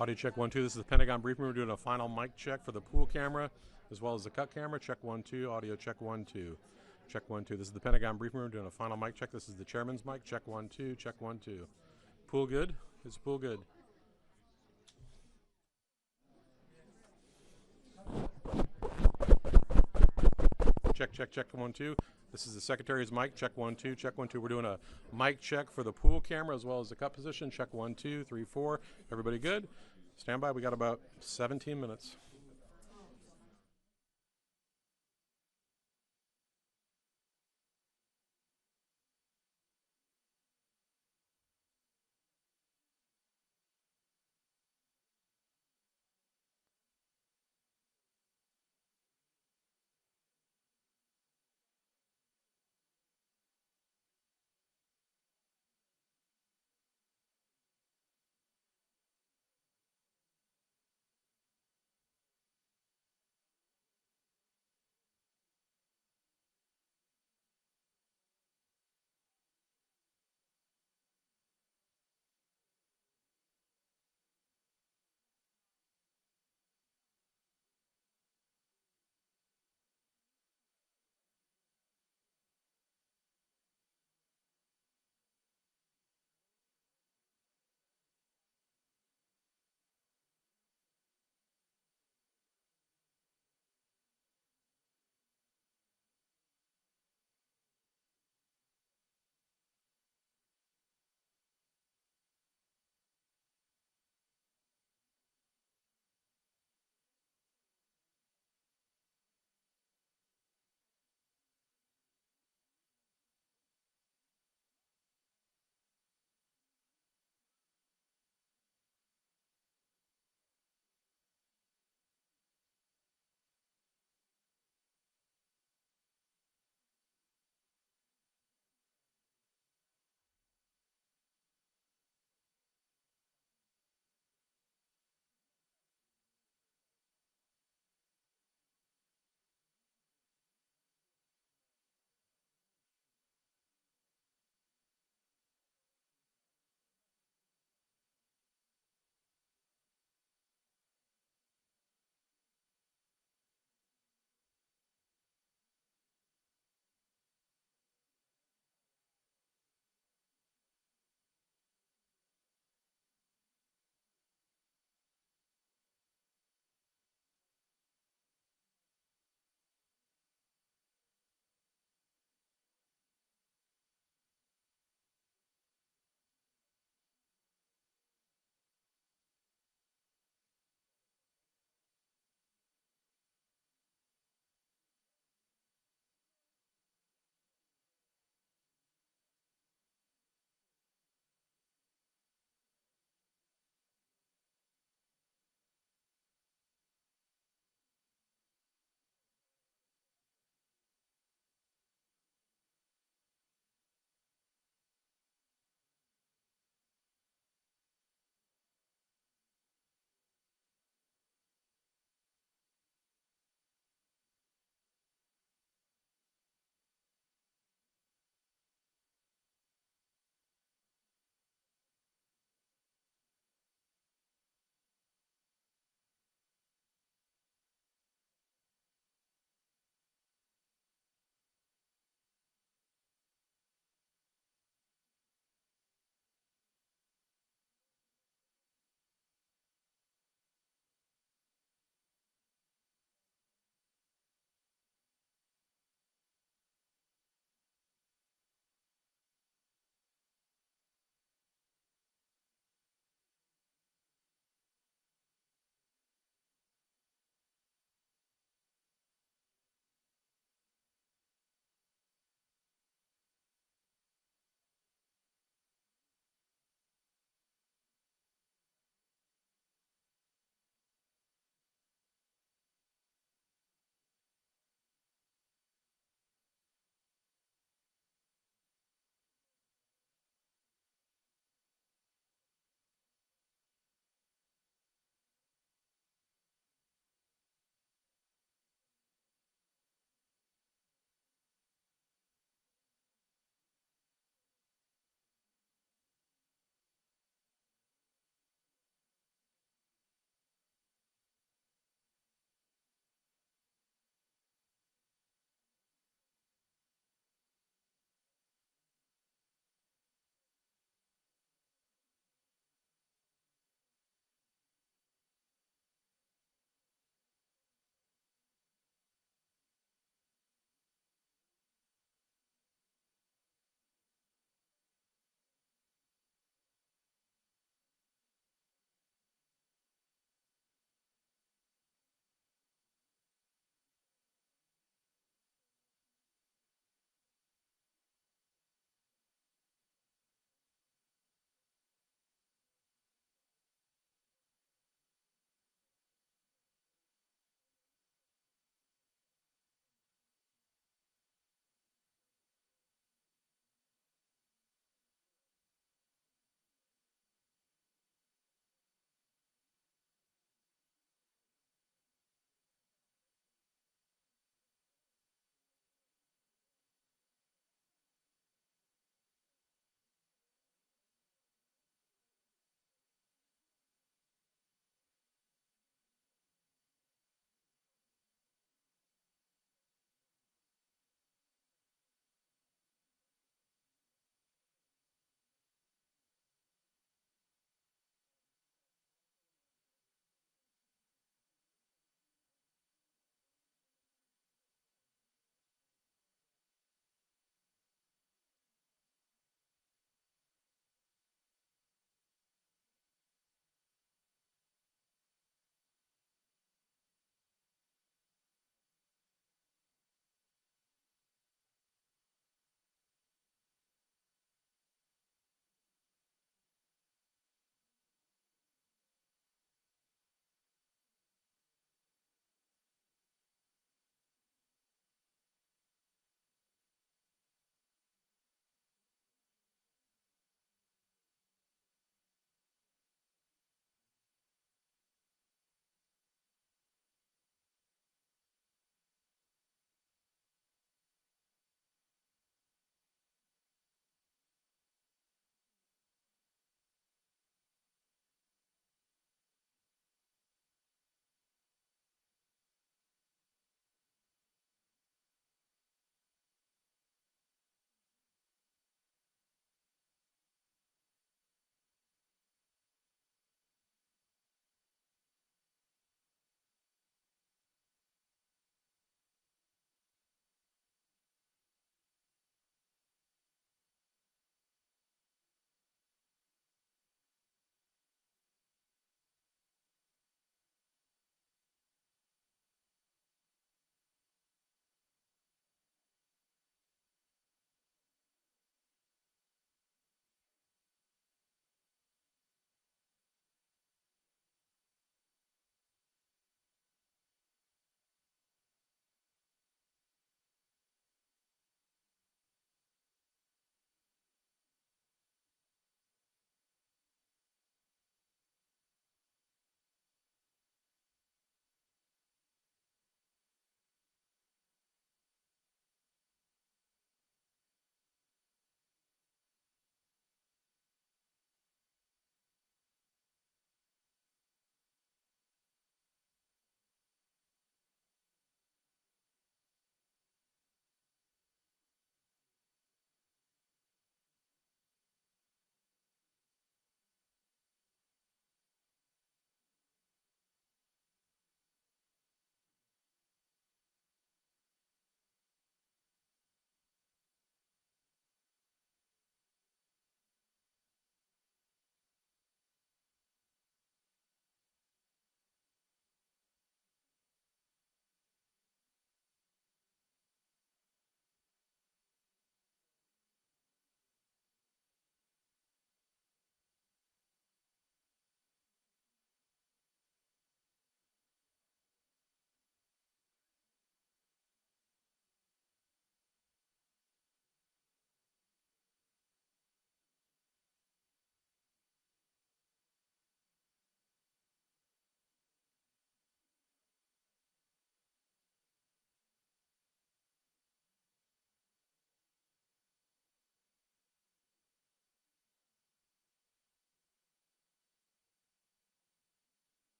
Audio check 1 2. This is the Pentagon briefing room. We're doing a final mic check for the pool camera as well as the cut camera. Check 1 2. Audio check 1 2. Check 1 2. This is the Pentagon briefing room. We're doing a final mic check. This is the chairman's mic. Check 1 2. Check 1 2. Pool good? Is the pool good? Check check check 1 2. This is the secretary's mic. Check 1 2. Check 1 2. We're doing a mic check for the pool camera as well as the cut position. Check 1 2 3 4. Everybody good? Stand by. We got about 17 minutes.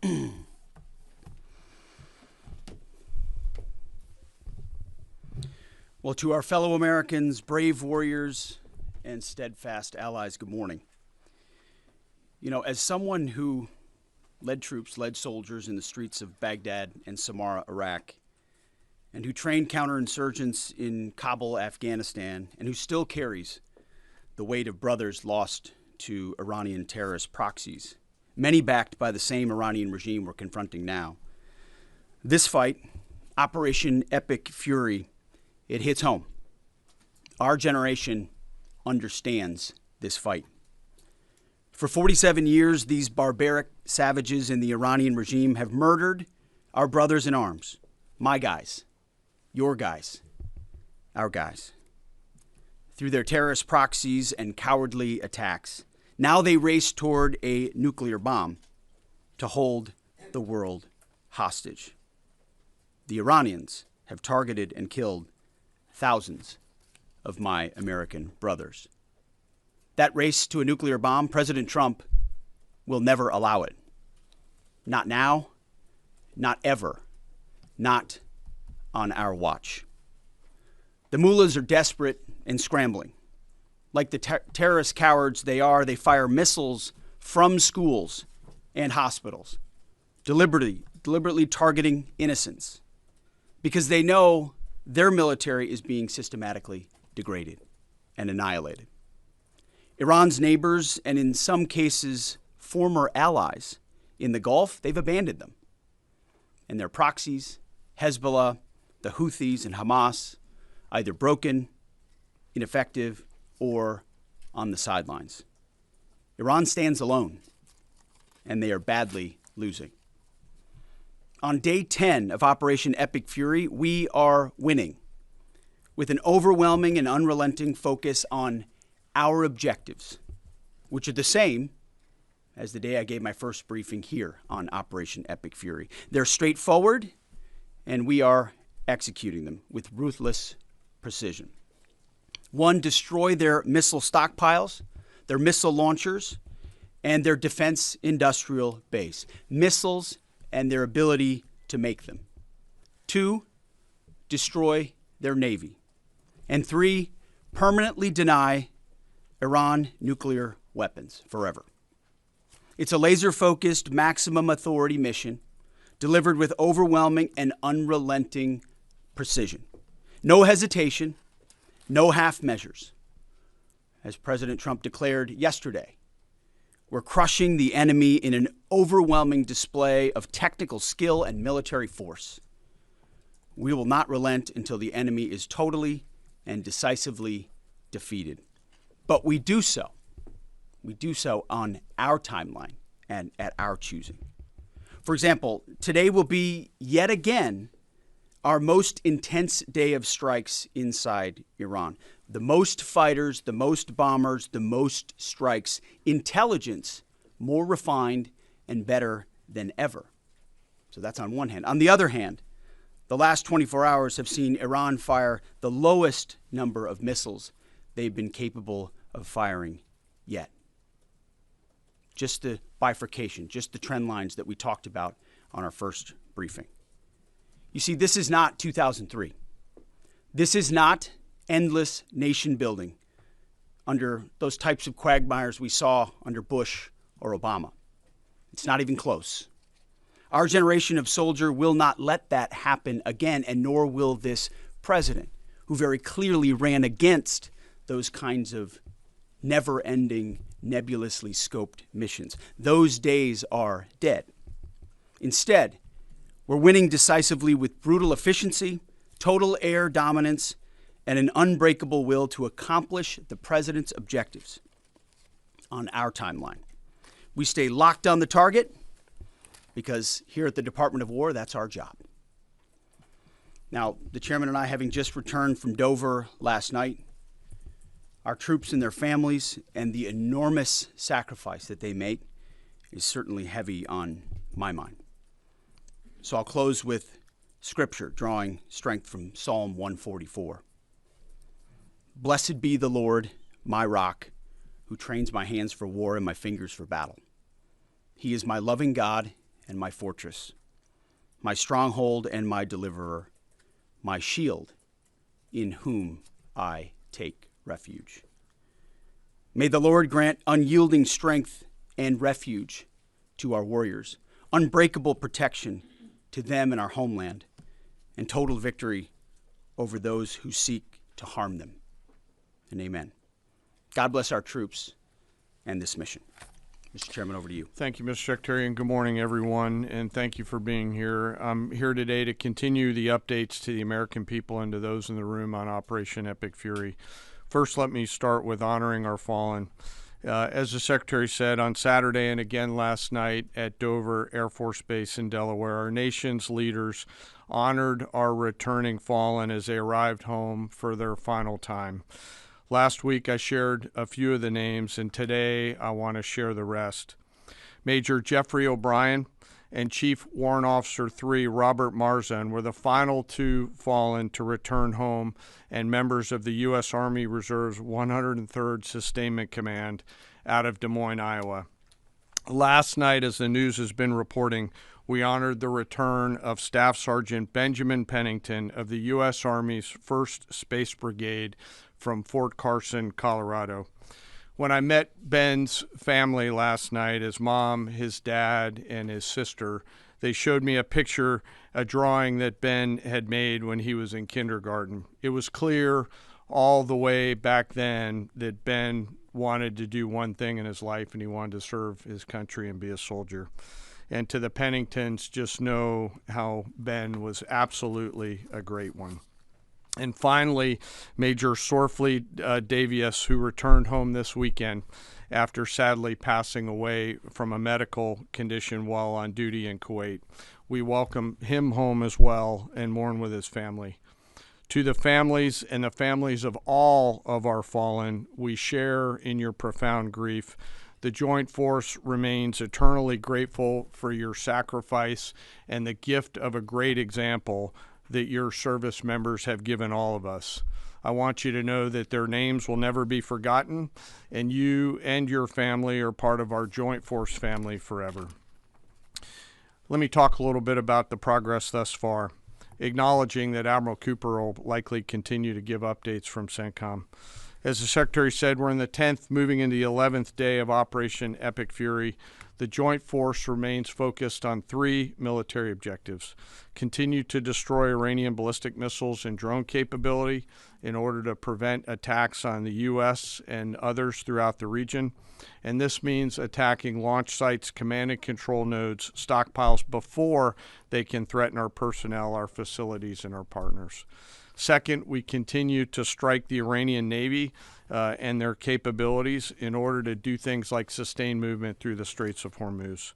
Well, to our fellow Americans, brave warriors, and steadfast allies, good morning. You know, as someone who led soldiers in the streets of Baghdad and Samarra, Iraq, and who trained counterinsurgents in Kabul, Afghanistan, and who still carries the weight of brothers lost to Iranian terrorist proxies, many backed by the same Iranian regime we're confronting now. This fight, Operation Epic Fury, it hits home. Our generation understands this fight. For 47 years, these barbaric savages in the Iranian regime have murdered our brothers in arms, my guys, your guys, our guys. Through their terrorist proxies and cowardly attacks, now they race toward a nuclear bomb to hold the world hostage. The Iranians have targeted and killed thousands of my American brothers. That race to a nuclear bomb, President Trump will never allow it. Not now, not ever, not on our watch. The mullahs are desperate and scrambling. Like the terrorist cowards they are, they fire missiles from schools and hospitals, deliberately targeting innocents, because they know their military is being systematically degraded and annihilated. Iran's neighbors, and in some cases, former allies in the Gulf, they've abandoned them. And their proxies, Hezbollah, the Houthis, and Hamas, either broken, ineffective, or on the sidelines. Iran stands alone, and they are badly losing. On day 10 of Operation Epic Fury, we are winning with an overwhelming and unrelenting focus on our objectives, which are the same as the day I gave my first briefing here on Operation Epic Fury. They're straightforward, and we are executing them with ruthless precision. One, destroy their missile stockpiles, their missile launchers, and their defense industrial base. Missiles and their ability to make them. 2, destroy their navy. And 3, permanently deny Iran nuclear weapons forever. It's a laser-focused, maximum authority mission delivered with overwhelming and unrelenting precision. No hesitation, no half measures. As President Trump declared yesterday, we're crushing the enemy in an overwhelming display of technical skill and military force. We will not relent until the enemy is totally and decisively defeated. But we do so on our timeline and at our choosing. For example, today will be yet again our most intense day of strikes inside Iran. The most fighters, the most bombers, the most strikes. Intelligence more refined and better than ever. So that's on one hand. On the other hand, the last 24 hours have seen Iran fire the lowest number of missiles they've been capable of firing yet. Just the bifurcation, just the trend lines that we talked about on our first briefing. You see, this is not 2003. This is not endless nation building under those types of quagmires we saw under Bush or Obama. It's not even close. Our generation of soldier will not let that happen again, and nor will this president, who very clearly ran against those kinds of never-ending, nebulously scoped missions. Those days are dead. Instead, we're winning decisively with brutal efficiency, total air dominance, and an unbreakable will to accomplish the president's objectives on our timeline. We stay locked on the target because here at the Department of War, that's our job. Now, the chairman and I, having just returned from Dover last night, our troops and their families and the enormous sacrifice that they make is certainly heavy on my mind. So I'll close with scripture, drawing strength from Psalm 144. Blessed be the Lord, my rock, who trains my hands for war and my fingers for battle. He is my loving God and my fortress, my stronghold and my deliverer, my shield, in whom I take refuge. May the Lord grant unyielding strength and refuge to our warriors, unbreakable protection to them and our homeland, and total victory over those who seek to harm them. And amen. God bless our troops and this mission. Mr. Chairman, over to you. Thank you, Mr. Secretary, and good morning, everyone, and thank you for being here. I'm here today to continue the updates to the American people and to those in the room on Operation Epic Fury. First, let me start with honoring our fallen. As the Secretary said, on Saturday and again last night at Dover Air Force Base in Delaware, our nation's leaders honored our returning fallen as they arrived home for their final time. Last week, I shared a few of the names, and today I want to share the rest. Major Jeffrey O'Brien and Chief Warrant Officer 3 Robert Marzan were the final two fallen to return home and members of the U.S. Army Reserve's 103rd Sustainment Command out of Des Moines, Iowa. Last night, as the news has been reporting, we honored the return of Staff Sergeant Benjamin Pennington of the U.S. Army's 1st Space Brigade from Fort Carson, Colorado. When I met Ben's family last night, his mom, his dad, and his sister, they showed me a picture, a drawing that Ben had made when he was in kindergarten. It was clear all the way back then that Ben wanted to do one thing in his life, and he wanted to serve his country and be a soldier. And to the Penningtons, just know how Ben was absolutely a great one. And finally, Major Sorfleet Davies, who returned home this weekend after sadly passing away from a medical condition while on duty in Kuwait. We welcome him home as well and mourn with his family. To the families and the families of all of our fallen, we share in your profound grief. The Joint Force remains eternally grateful for your sacrifice and the gift of a great example that your service members have given all of us. I want you to know that their names will never be forgotten, and you and your family are part of our Joint Force family forever. Let me talk a little bit about the progress thus far, acknowledging that Admiral Cooper will likely continue to give updates from CENTCOM. As the Secretary said, we're in the 10th, moving into the 11th day of Operation Epic Fury. The Joint Force remains focused on 3 military objectives: continue to destroy Iranian ballistic missiles and drone capability in order to prevent attacks on the U.S. and others throughout the region. And this means attacking launch sites, command and control nodes, stockpiles before they can threaten our personnel, our facilities, and our partners. Second, we continue to strike the Iranian Navy and their capabilities in order to do things like sustain movement through the Straits of Hormuz.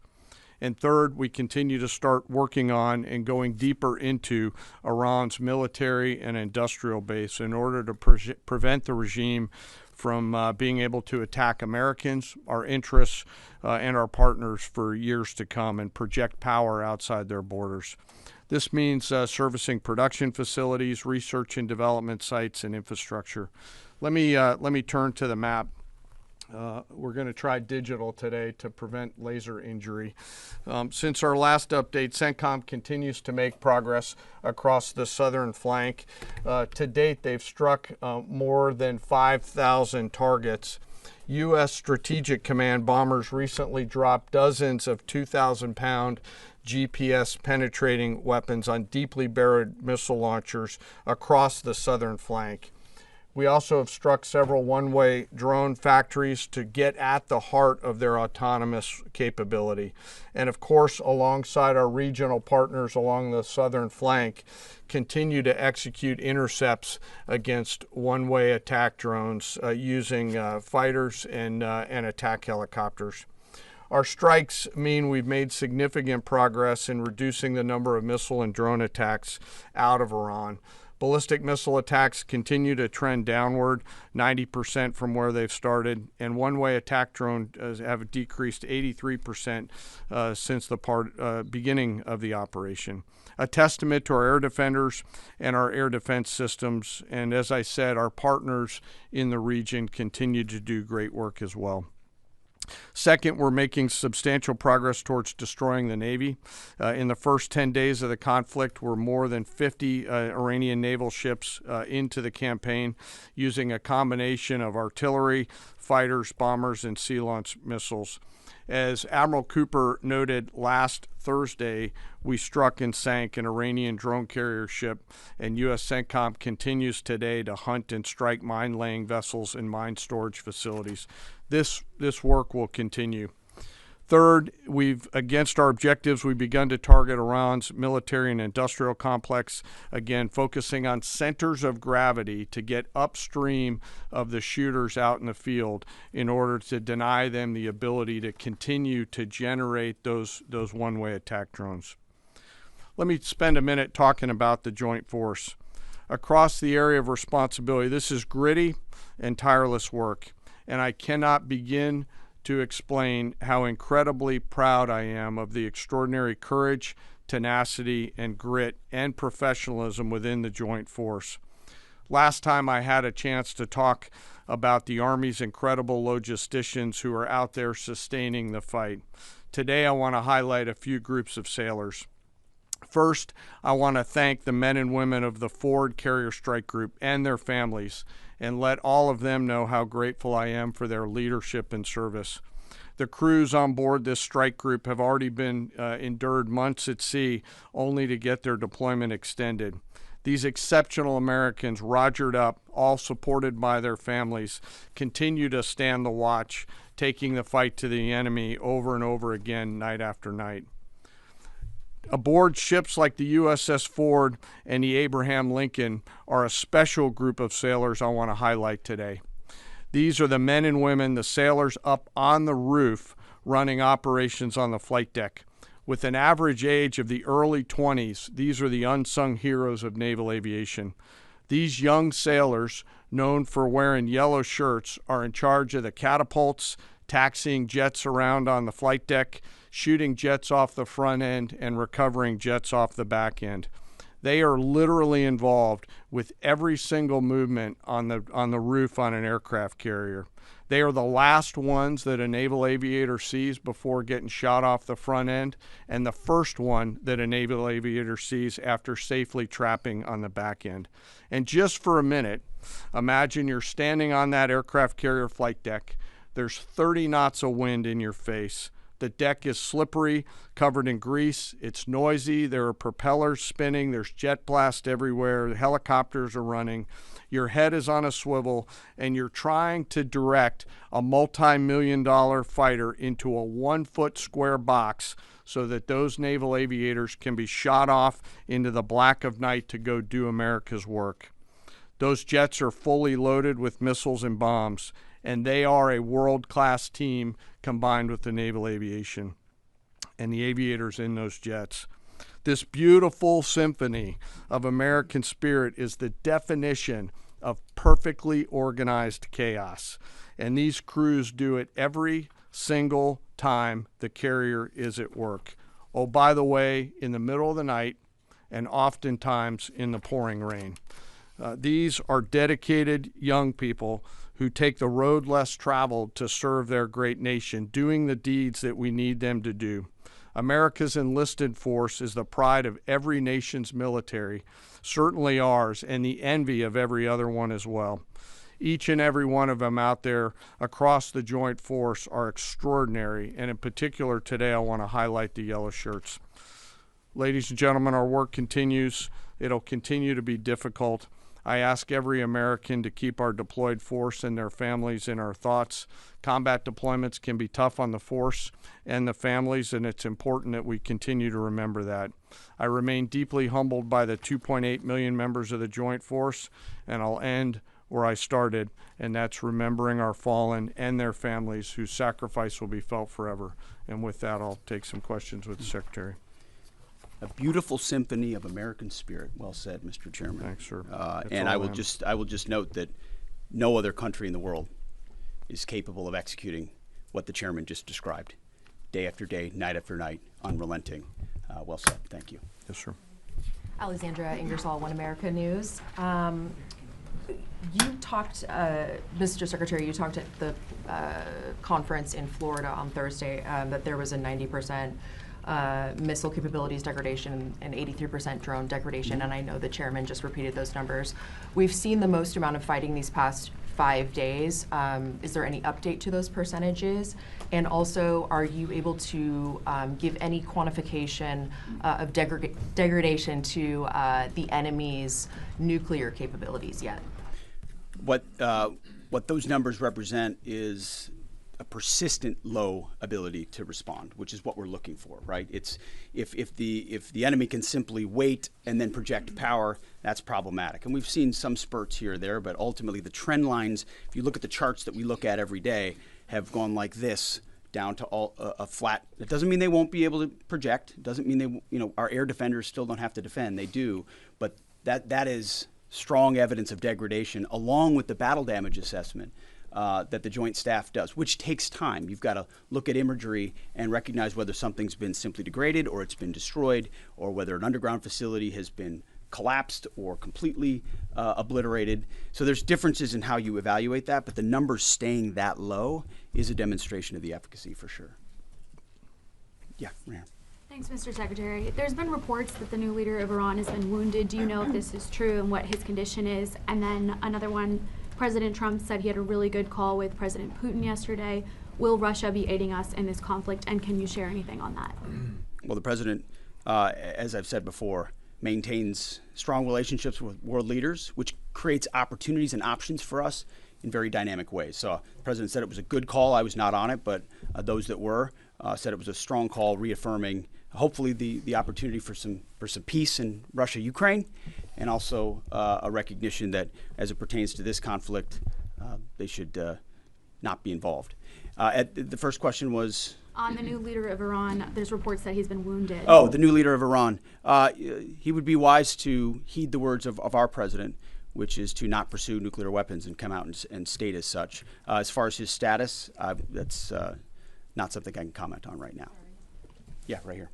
And third, we continue to start working on and going deeper into Iran's military and industrial base in order to prevent the regime from being able to attack Americans, our interests, and our partners for years to come and project power outside their borders. This means servicing production facilities, research and development sites, and infrastructure. Let me turn to the map. We're going to try digital today to prevent laser injury. Since our last update, CENTCOM continues to make progress across the southern flank. To date, they've struck more than 5,000 targets. U.S. Strategic Command bombers recently dropped dozens of 2,000-pound GPS penetrating weapons on deeply buried missile launchers across the southern flank. We also have struck several one-way drone factories to get at the heart of their autonomous capability. And of course, alongside our regional partners along the southern flank, continue to execute intercepts against one-way attack drones using fighters and attack helicopters. Our strikes mean we've made significant progress in reducing the number of missile and drone attacks out of Iran. Ballistic missile attacks continue to trend downward, 90% from where they've started, and one-way attack drones have decreased 83% since the beginning of the operation. A testament to our air defenders and our air defense systems, and as I said, our partners in the region continue to do great work as well. Second, we're making substantial progress towards destroying the Navy. In the first 10 days of the conflict, we're more than 50 Iranian naval ships into the campaign using a combination of artillery, fighters, bombers, and sea-launched missiles. As Admiral Cooper noted last Thursday, we struck and sank an Iranian drone carrier ship, and U.S. CENTCOM continues today to hunt and strike mine-laying vessels and mine storage facilities. This work will continue. Third, against our objectives, we've begun to target Iran's military and industrial complex, again, focusing on centers of gravity to get upstream of the shooters out in the field in order to deny them the ability to continue to generate those one-way attack drones. Let me spend a minute talking about the joint force. Across the area of responsibility, this is gritty and tireless work, and I cannot begin to explain how incredibly proud I am of the extraordinary courage, tenacity, and grit and professionalism within the joint force. Last time I had a chance to talk about the Army's incredible logisticians who are out there sustaining the fight. Today I want to highlight a few groups of sailors. First, I want to thank the men and women of the Ford Carrier Strike Group and their families, and let all of them know how grateful I am for their leadership and service. The crews on board this strike group have already been endured months at sea only to get their deployment extended. These exceptional Americans, rogered up, all supported by their families, continue to stand the watch, taking the fight to the enemy over and over again, night after night. Aboard ships like the USS Ford and the Abraham Lincoln are a special group of sailors I want to highlight today. These are the men and women, the sailors up on the roof running operations on the flight deck. With an average age of the early 20s, these are the unsung heroes of naval aviation. These young sailors, known for wearing yellow shirts, are in charge of the catapults, taxiing jets around on the flight deck, shooting jets off the front end, and recovering jets off the back end. They are literally involved with every single movement on the roof on an aircraft carrier. They are the last ones that a naval aviator sees before getting shot off the front end, and the first one that a naval aviator sees after safely trapping on the back end. And just for a minute, imagine you're standing on that aircraft carrier flight deck. There's 30 knots of wind in your face. The deck is slippery, covered in grease. It's noisy. There are propellers spinning. There's jet blast everywhere. The helicopters are running. Your head is on a swivel, and you're trying to direct a multi-million-dollar fighter into a 1-foot square box so that those naval aviators can be shot off into the black of night to go do America's work. Those jets are fully loaded with missiles and bombs, and they are a world-class team combined with the naval aviation and the aviators in those jets. This beautiful symphony of American spirit is the definition of perfectly organized chaos, and these crews do it every single time the carrier is at work. Oh, by the way, in the middle of the night and oftentimes in the pouring rain. These are dedicated young people who take the road less traveled to serve their great nation, doing the deeds that we need them to do. America's enlisted force is the pride of every nation's military, certainly ours, and the envy of every other one as well. Each and every one of them out there across the joint force are extraordinary, and in particular today I want to highlight the yellow shirts. Ladies and gentlemen, our work continues. It'll continue to be difficult. I ask every American to keep our deployed force and their families in our thoughts. Combat deployments can be tough on the force and the families, and it's important that we continue to remember that. I remain deeply humbled by the 2.8 million members of the Joint Force, and I'll end where I started, and that's remembering our fallen and their families whose sacrifice will be felt forever. And with that, I'll take some questions with the Secretary. A beautiful symphony of American spirit. Well said, Mr. Chairman. Thanks, sir. And I will just note that no other country in the world is capable of executing what the chairman just described, day after day, night after night, unrelenting. Well said. Thank you. Yes, sir. Alexandra Ingersoll, One America News. You talked talked, Mr. Secretary, you talked at the conference in Florida on Thursday that there was a 90% missile capabilities degradation and 83% drone degradation, and I know the chairman just repeated those numbers. We've seen the most amount of fighting these past 5 days. Is there any update to those percentages? And also, are you able to give any quantification of degradation to the enemy's nuclear capabilities yet? What those numbers represent is a persistent low ability to respond, which is what we're looking for, right? It's if the enemy can simply wait and then project power, that's problematic. And we've seen some spurts here or there, but ultimately the trend lines, if you look at the charts that we look at every day, have gone like this down to a flat. It doesn't mean they won't be able to project. It doesn't mean our air defenders still don't have to defend. They do, but that is strong evidence of degradation, along with the battle damage assessment that the Joint Staff does, which takes time. You've got to look at imagery and recognize whether something's been simply degraded or it's been destroyed, or whether an underground facility has been collapsed or completely obliterated. So there's differences in how you evaluate that, but the numbers staying that low is a demonstration of the efficacy for sure. Yeah, right here. Thanks, Mr. Secretary. There's been reports that the new leader of Iran has been wounded. Do you know if this is true and what his condition is? And then another one, President Trump said he had a really good call with President Putin yesterday. Will Russia be aiding us in this conflict, and can you share anything on that? Well, the president, as I've said before, maintains strong relationships with world leaders, which creates opportunities and options for us in very dynamic ways. So the president said it was a good call. I was not on it, but those that were said it was a strong call, reaffirming hopefully the opportunity for some peace in Russia-Ukraine, and also a recognition that as it pertains to this conflict, they should not be involved. The first question was? On the new leader of Iran, there's reports that he's been wounded. Oh, the new leader of Iran. He would be wise to heed the words of our president, which is to not pursue nuclear weapons and come out and state as such. As far as his status, that's not something I can comment on right now. Yeah, right here.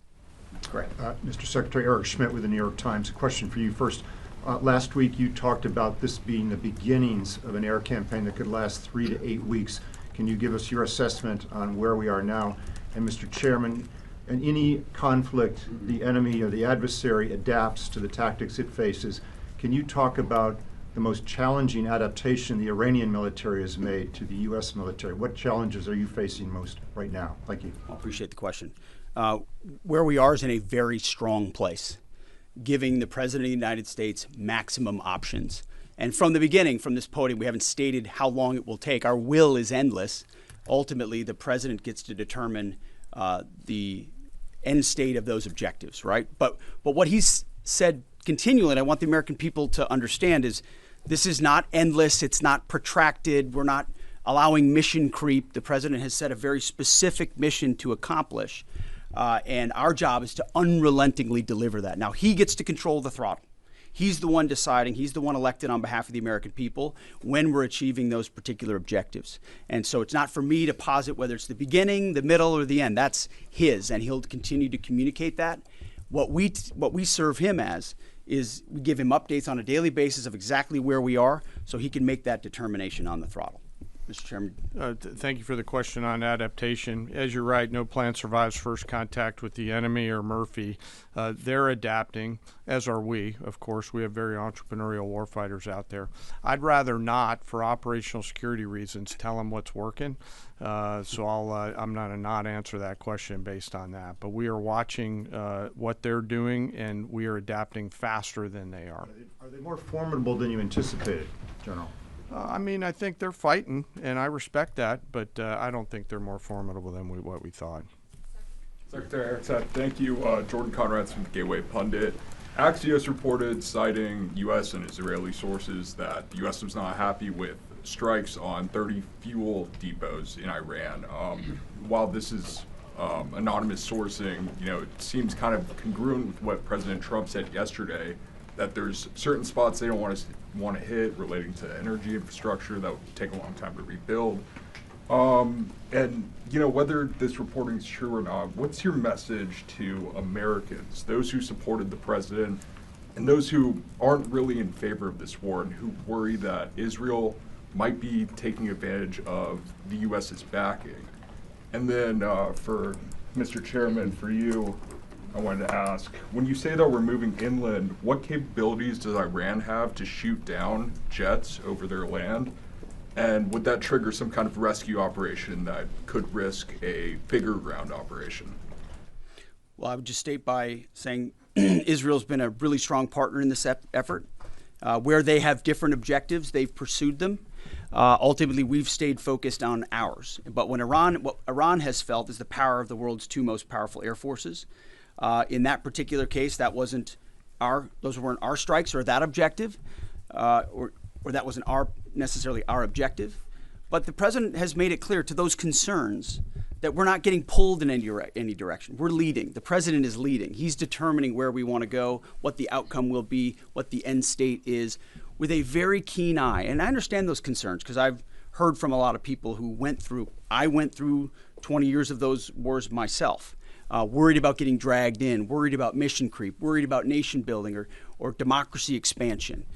That's correct. Mr. Secretary, Eric Schmidt with the New York Times. A question for you first. Last week you talked about this being the beginnings of an air campaign that could last 3 to 8 weeks. Can you give us your assessment on where we are now? And Mr. Chairman, in any conflict, the enemy or the adversary adapts to the tactics it faces. Can you talk about the most challenging adaptation the Iranian military has made to the U.S. military? What challenges are you facing most right now? Thank you. I appreciate the question. Where we are is in a very strong place, giving the President of the United States maximum options. And from the beginning, from this podium, we haven't stated how long it will take. Our will is endless. Ultimately, the President gets to determine the end state of those objectives, right? But what he's said continually, and I want the American people to understand, is this is not endless. It's not protracted. We're not allowing mission creep. The President has set a very specific mission to accomplish. And our job is to unrelentingly deliver that. Now, he gets to control the throttle. He's the one deciding, he's the one elected on behalf of the American people when we're achieving those particular objectives. And so it's not for me to posit whether it's the beginning, the middle, or the end. That's his, and he'll continue to communicate that. What we serve him as is we give him updates on a daily basis of exactly where we are so he can make that determination on the throttle. Mr. Chairman. Thank you for the question on adaptation. As you're right, no plan survives first contact with the enemy or Murphy. They're adapting, as are we. Of course, we have very entrepreneurial warfighters out there. I'd rather not, for operational security reasons, tell them what's working. So I'm not a not answer that question based on that. But we are watching what they're doing, and we are adapting faster than they are. Are they more formidable than you anticipated, General? I mean, I think they're fighting, and I respect that, but I don't think they're more formidable than what we thought. Secretary Hegseth, thank you. Jordan Conrad's from the Gateway Pundit. Axios reported, citing U.S. and Israeli sources, that the U.S. was not happy with strikes on 30 fuel depots in Iran. While this is anonymous sourcing, it seems kind of congruent with what President Trump said yesterday, that there's certain spots they don't want to hit relating to energy infrastructure that would take a long time to rebuild. And whether this reporting is true or not, what's your message to Americans, those who supported the president and those who aren't really in favor of this war and who worry that Israel might be taking advantage of the U.S.'s backing. And then for Mr. Chairman, for you, I wanted to ask, when you say that we're moving inland, what capabilities does Iran have to shoot down jets over their land? And would that trigger some kind of rescue operation that could risk a bigger ground operation? Well, I would just state by saying Israel's been a really strong partner in this effort. Where they have different objectives, they've pursued them. Ultimately, we've stayed focused on ours. But what Iran has felt is the power of the world's two most powerful air forces. In that particular case, those weren't our strikes or that objective, or that wasn't necessarily our objective. But the president has made it clear to those concerns that we're not getting pulled in any direction. We're leading. The president is leading. He's determining where we want to go, what the outcome will be, what the end state is, with a very keen eye. And I understand those concerns because I've heard from a lot of people who I went through 20 years of those wars myself, worried about getting dragged in, worried about mission creep, worried about nation building or democracy expansion.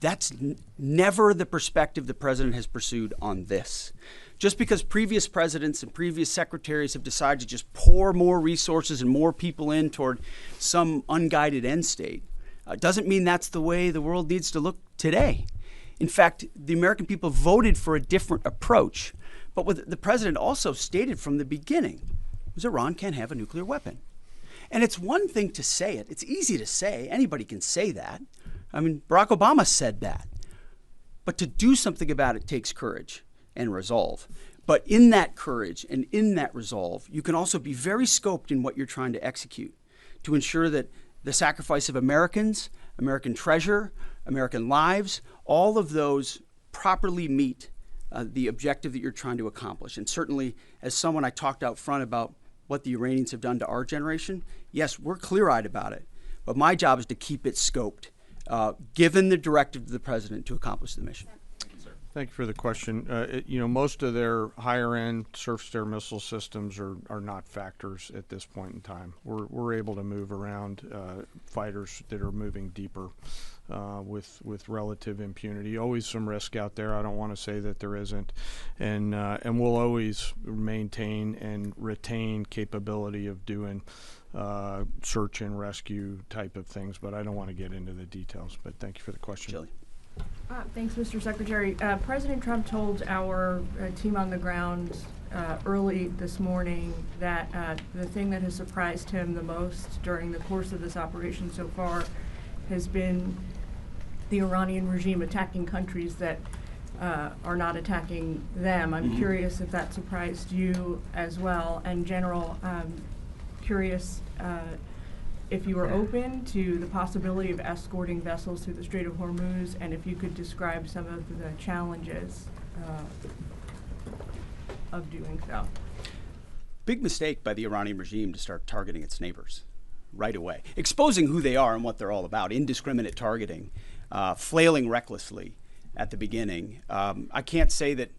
That's never the perspective the president has pursued on this. Just because previous presidents and previous secretaries have decided to just pour more resources and more people in toward some unguided end state doesn't mean that's the way the world needs to look today. In fact, the American people voted for a different approach. But what the president also stated from the beginning was Iran can't have a nuclear weapon. And it's one thing to say it. It's easy to say. Anybody can say that. I mean, Barack Obama said that. But to do something about it takes courage and resolve. But in that courage and in that resolve, you can also be very scoped in what you're trying to execute to ensure that the sacrifice of Americans, American treasure, American lives, all of those properly meet the objective that you're trying to accomplish. And certainly, as someone I talked out front about what the Iranians have done to our generation, yes, we're clear-eyed about it. But my job is to keep it scoped, given the directive of the president to accomplish the mission. Thank you for the question. Most of their higher-end surface-to-air missile systems are not factors at this point in time. We're able to move around fighters that are moving deeper with relative impunity. Always some risk out there. I don't want to say that there isn't, and we'll always maintain and retain capability of doing search and rescue type of things. But I don't want to get into the details. But thank you for the question. Shelley. Thanks, Mr. Secretary. President Trump told our team on the ground early this morning that the thing that has surprised him the most during the course of this operation so far has been the Iranian regime attacking countries that are not attacking them. I'm curious if that surprised you as well. And General, curious if you were open to the possibility of escorting vessels through the Strait of Hormuz, and if you could describe some of the challenges of doing so. Big mistake by the Iranian regime to start targeting its neighbors right away, exposing who they are and what they're all about, indiscriminate targeting, flailing recklessly at the beginning. I can't say that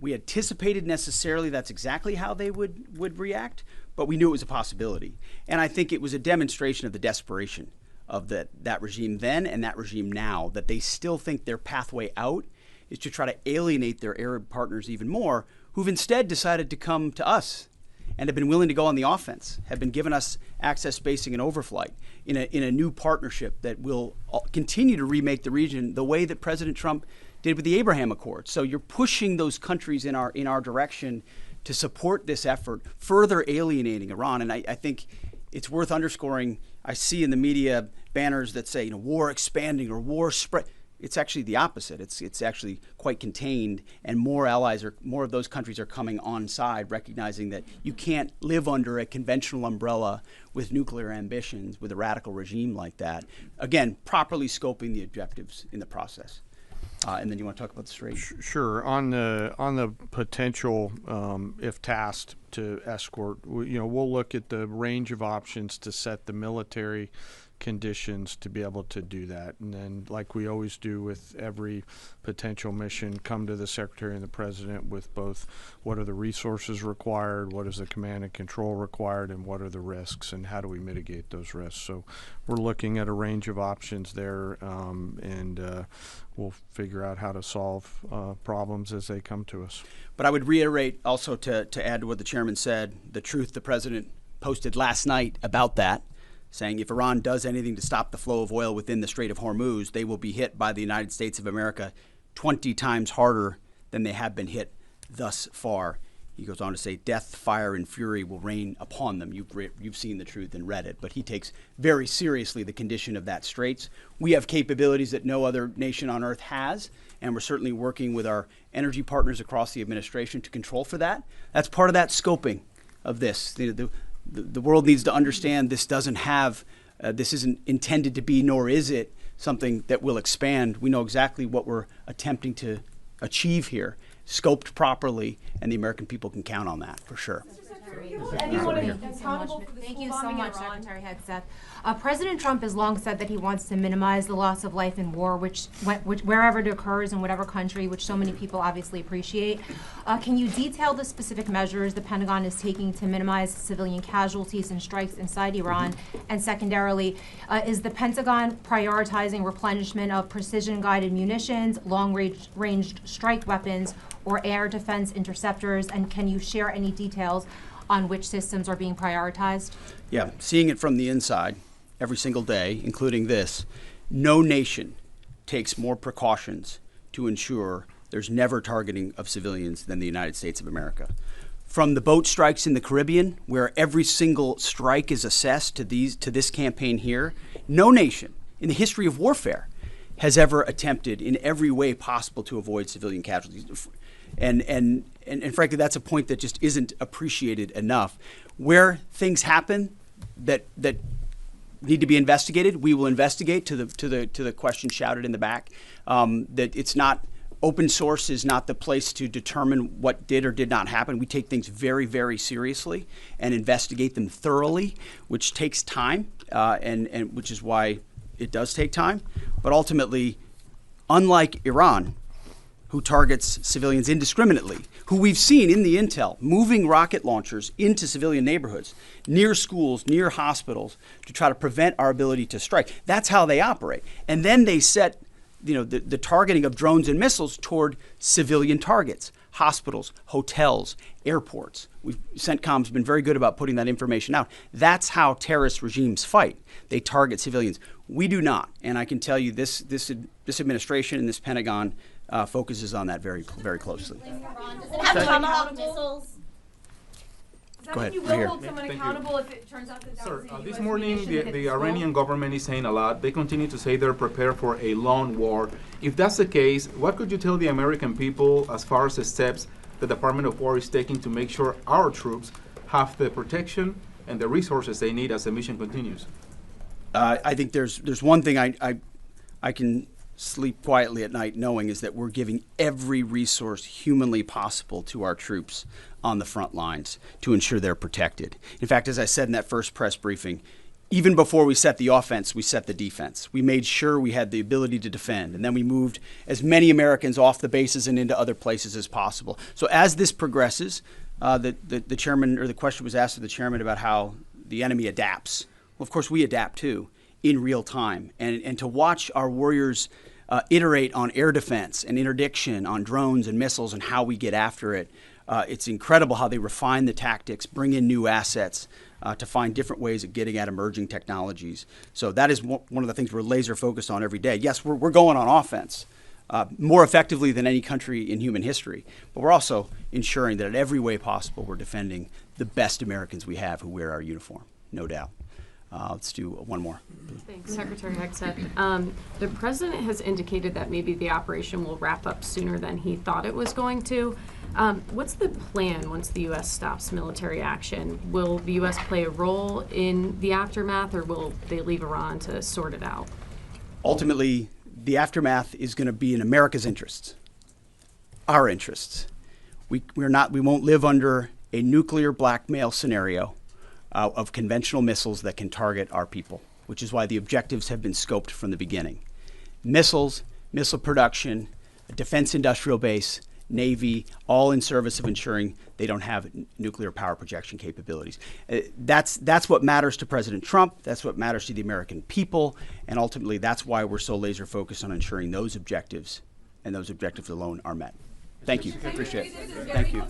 we anticipated necessarily that's exactly how they would react, but we knew it was a possibility. And I think it was a demonstration of the desperation of that regime then and that regime now, that they still think their pathway out is to try to alienate their Arab partners even more, who've instead decided to come to us and have been willing to go on the offense, have been giving us access, spacing, and overflight in a new partnership that will continue to remake the region the way that President Trump did with the Abraham Accords. So you're pushing those countries in our direction to support this effort, further alienating Iran. And I think it's worth underscoring. I see in the media banners that say, war expanding or war spread. It's actually the opposite. It's actually quite contained, and more of those countries are coming on side, recognizing that you can't live under a conventional umbrella with nuclear ambitions with a radical regime like that. Again, properly scoping the objectives in the process. And then you want to talk about the Strait? Sure. On the potential, if tasked to escort, we'll look at the range of options to set the military conditions to be able to do that. And then, like we always do with every potential mission, come to the Secretary and the President with both what are the resources required, what is the command and control required, and what are the risks, and how do we mitigate those risks. So we're looking at a range of options there, and we'll figure out how to solve problems as they come to us. But I would reiterate also to add to what the chairman said, the truth the president posted last night about that, saying if Iran does anything to stop the flow of oil within the Strait of Hormuz, they will be hit by the United States of America 20 times harder than they have been hit thus far. He goes on to say, death, fire, and fury will rain upon them. You've seen the truth and read it. But he takes very seriously the condition of that straits. We have capabilities that no other nation on earth has, and we're certainly working with our energy partners across the administration to control for that. That's part of that scoping of this. The world needs to understand this doesn't have, this isn't intended to be, nor is it something that will expand. We know exactly what we're attempting to achieve here, scoped properly, and the American people can count on that for sure. Thank you so much, Secretary Hegseth. President Trump has long said that he wants to minimize the loss of life in war, which wherever it occurs in whatever country, which so many people obviously appreciate. Can you detail the specific measures the Pentagon is taking to minimize civilian casualties and strikes inside Iran? And secondarily, is the Pentagon prioritizing replenishment of precision-guided munitions, long-ranged strike weapons, or air defense interceptors? And can you share any details on which systems are being prioritized? Yeah, seeing it from the inside every single day, including this, no nation takes more precautions to ensure there's never targeting of civilians than the United States of America. From the boat strikes in the Caribbean, where every single strike is assessed to this campaign here, no nation in the history of warfare has ever attempted in every way possible to avoid civilian casualties. And frankly, that's a point that just isn't appreciated enough. Where things happen that need to be investigated, we will investigate. To the question shouted in the back, that it's not open source is not the place to determine what did or did not happen. We take things very, very seriously and investigate them thoroughly, which takes time, and which is why it does take time. But ultimately, unlike Iran, who targets civilians indiscriminately, who we've seen in the intel moving rocket launchers into civilian neighborhoods, near schools, near hospitals, to try to prevent our ability to strike. That's how they operate. And then they set the targeting of drones and missiles toward civilian targets, hospitals, hotels, airports. CENTCOM's been very good about putting that information out. That's how terrorist regimes fight. They target civilians. We do not. And I can tell you this administration and this Pentagon focuses on that very, very closely. Does it have Tomahawk missiles? Go ahead. You Right will here. hold someone accountable if it turns out that that Sir, was a US this morning munition that the hit Iranian school? government is saying a lot. They continue to say they're prepared for a long war. If that's the case, what could you tell the American people as far as the steps the Department of War is taking to make sure our troops have the protection and the resources they need as the mission continues? I think there's one thing I can sleep quietly at night knowing is that we're giving every resource humanly possible to our troops on the front lines to ensure they're protected. In fact, as I said in that first press briefing, even before we set the offense, we set the defense. We made sure we had the ability to defend, and then we moved as many Americans off the bases and into other places as possible. So as this progresses, the chairman, or the question was asked of the chairman about how the enemy adapts. Well, of course, we adapt too in real time. And to watch our warriors iterate on air defense and interdiction, on drones and missiles and how we get after it, it's incredible how they refine the tactics, bring in new assets to find different ways of getting at emerging technologies. So that is one of the things we're laser focused on every day. Yes, we're going on offense more effectively than any country in human history, but we're also ensuring that in every way possible we're defending the best Americans we have who wear our uniform, no doubt. Let's do one more. Thanks, Secretary Hegseth. The president has indicated that maybe the operation will wrap up sooner than he thought it was going to. What's the plan once the U.S. stops military action? Will the U.S. play a role in the aftermath, or will they leave Iran to sort it out? Ultimately, the aftermath is going to be in America's interests, our interests. We won't live under a nuclear blackmail scenario of conventional missiles that can target our people. which is why the objectives have been scoped from the beginning. Missiles, missile production, a defense industrial base, Navy, all in service of ensuring they don't have nuclear power projection capabilities. That's what matters to President Trump. That's what matters to the American people. And ultimately, that's why we're so laser focused on ensuring those objectives and those objectives alone are met. Thank you. Appreciate it. Thank you.